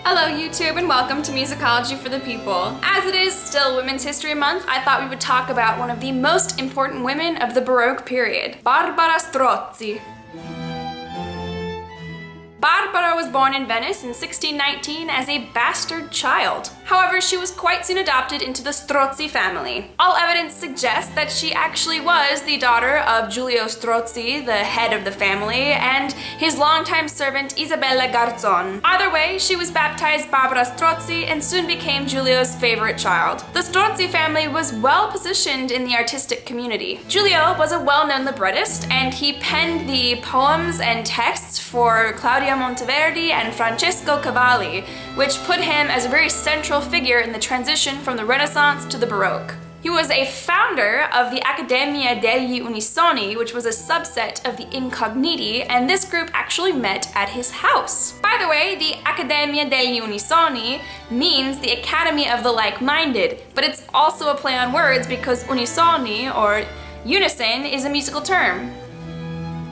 Hello YouTube and welcome to Musicology for the People. As it is still Women's History Month, I thought we would talk about one of the most important women of the Baroque period, Barbara Strozzi. Barbara was born in Venice in 1619 as a bastard child. However, she was quite soon adopted into the Strozzi family. All evidence suggests that she actually was the daughter of Giulio Strozzi, the head of the family, and his longtime servant Isabella Garzon. Either way, she was baptized Barbara Strozzi and soon became Giulio's favorite child. The Strozzi family was well positioned in the artistic community. Giulio was a well-known librettist, and he penned the poems and texts for Claudia Monteverdi and Francesco Cavalli, which put him as a very central figure in the transition from the Renaissance to the Baroque. He was a founder of the Accademia degli Unisoni, which was a subset of the Incogniti, and this group actually met at his house. By the way, the Accademia degli Unisoni means the Academy of the Like-Minded, but it's also a play on words because unisoni, or unison, is a musical term.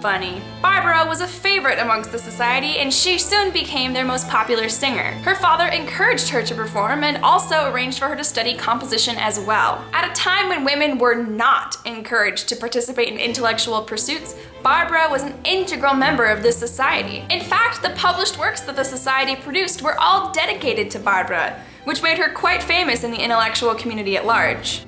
Funny. Barbara was a favorite amongst the society, and she soon became their most popular singer. Her father encouraged her to perform and also arranged for her to study composition as well. At a time when women were not encouraged to participate in intellectual pursuits, Barbara was an integral member of this society. In fact, the published works that the society produced were all dedicated to Barbara, which made her quite famous in the intellectual community at large.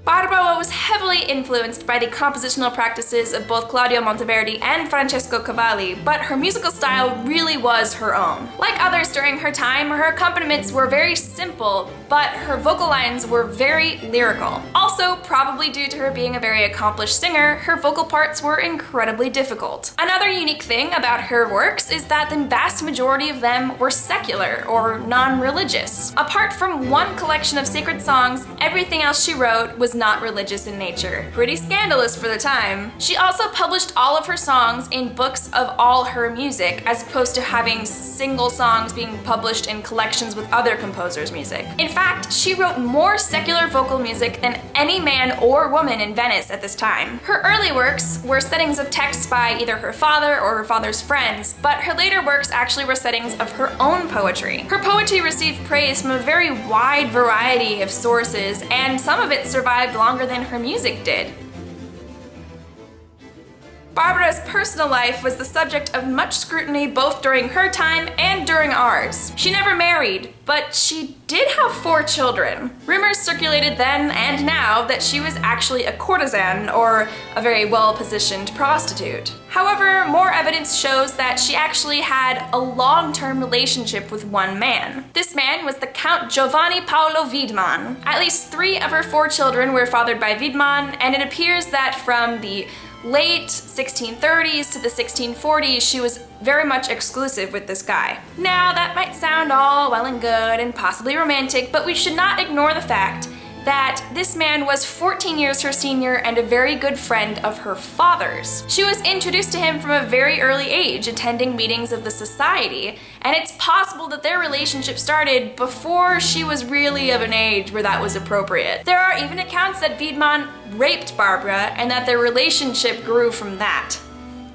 Barbara was heavily influenced by the compositional practices of both Claudio Monteverdi and Francesco Cavalli, but her musical style really was her own. Like others during her time, her accompaniments were very simple, but her vocal lines were very lyrical. Also, probably due to her being a very accomplished singer, her vocal parts were incredibly difficult. Another unique thing about her works is that the vast majority of them were secular or non-religious. Apart from one collection of sacred songs, everything else she wrote was not religious in nature. Pretty scandalous for the time. She also published all of her songs in books of all her music, as opposed to having single songs being published in collections with other composers' music. In fact, she wrote more secular vocal music than any man or woman in Venice at this time. Her early works were settings of text by either her father or her father's friends, but her later works actually were settings of her own poetry. Her poetry received praise from a very wide variety of sources, and some of it survived longer than her music did. Barbara's personal life was the subject of much scrutiny both during her time and during ours. She never married, but she did have 4 children. Rumors circulated then and now that she was actually a courtesan, or a very well-positioned prostitute. However, more evidence shows that she actually had a long-term relationship with one man. This man was the Count Giovanni Paolo Wiedmann. At least 3 of her 4 children were fathered by Wiedmann, and it appears that from the late 1630s to the 1640s, she was very much exclusive with this guy. Now, that might sound all well and good and possibly romantic, but we should not ignore the fact that this man was 14 years her senior and a very good friend of her father's. She was introduced to him from a very early age, attending meetings of the society, and it's possible that their relationship started before she was really of an age where that was appropriate. There are even accounts that Wiedmann raped Barbara and that their relationship grew from that,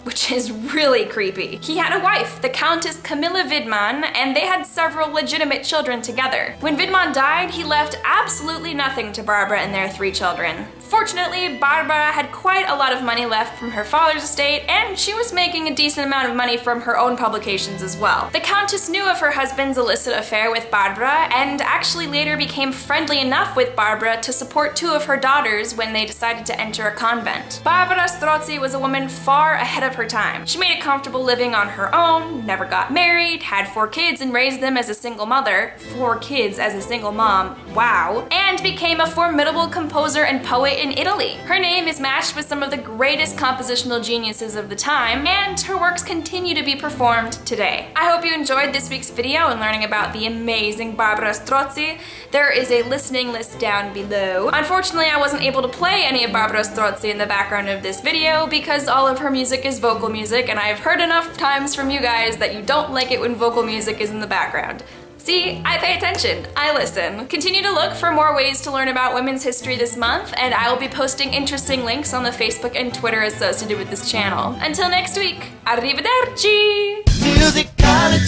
which is really creepy. He had a wife, the Countess Camilla Wiedmann, and they had several legitimate children together. When Wiedmann died, he left absolutely nothing to Barbara and their 3 children. Fortunately, Barbara had quite a lot of money left from her father's estate, and she was making a decent amount of money from her own publications as well. The Countess knew of her husband's illicit affair with Barbara, and actually later became friendly enough with Barbara to support 2 of her daughters when they decided to enter a convent. Barbara Strozzi was a woman far ahead of her time. She made a comfortable living on her own, never got married, had 4 kids and raised them as a single mother. 4 kids as a single mom, wow. And became a formidable composer and poet in Italy. Her name is matched with some of the greatest compositional geniuses of the time, and her works continue to be performed today. I hope you enjoyed this week's video and learning about the amazing Barbara Strozzi. There is a listening list down below. Unfortunately, I wasn't able to play any of Barbara Strozzi in the background of this video because all of her music is vocal music, and I've heard enough times from you guys that you don't like it when vocal music is in the background. See, I pay attention, I listen. Continue to look for more ways to learn about women's history this month, and I will be posting interesting links on the Facebook and Twitter associated with this channel. Until next week, arrivederci! Musicology.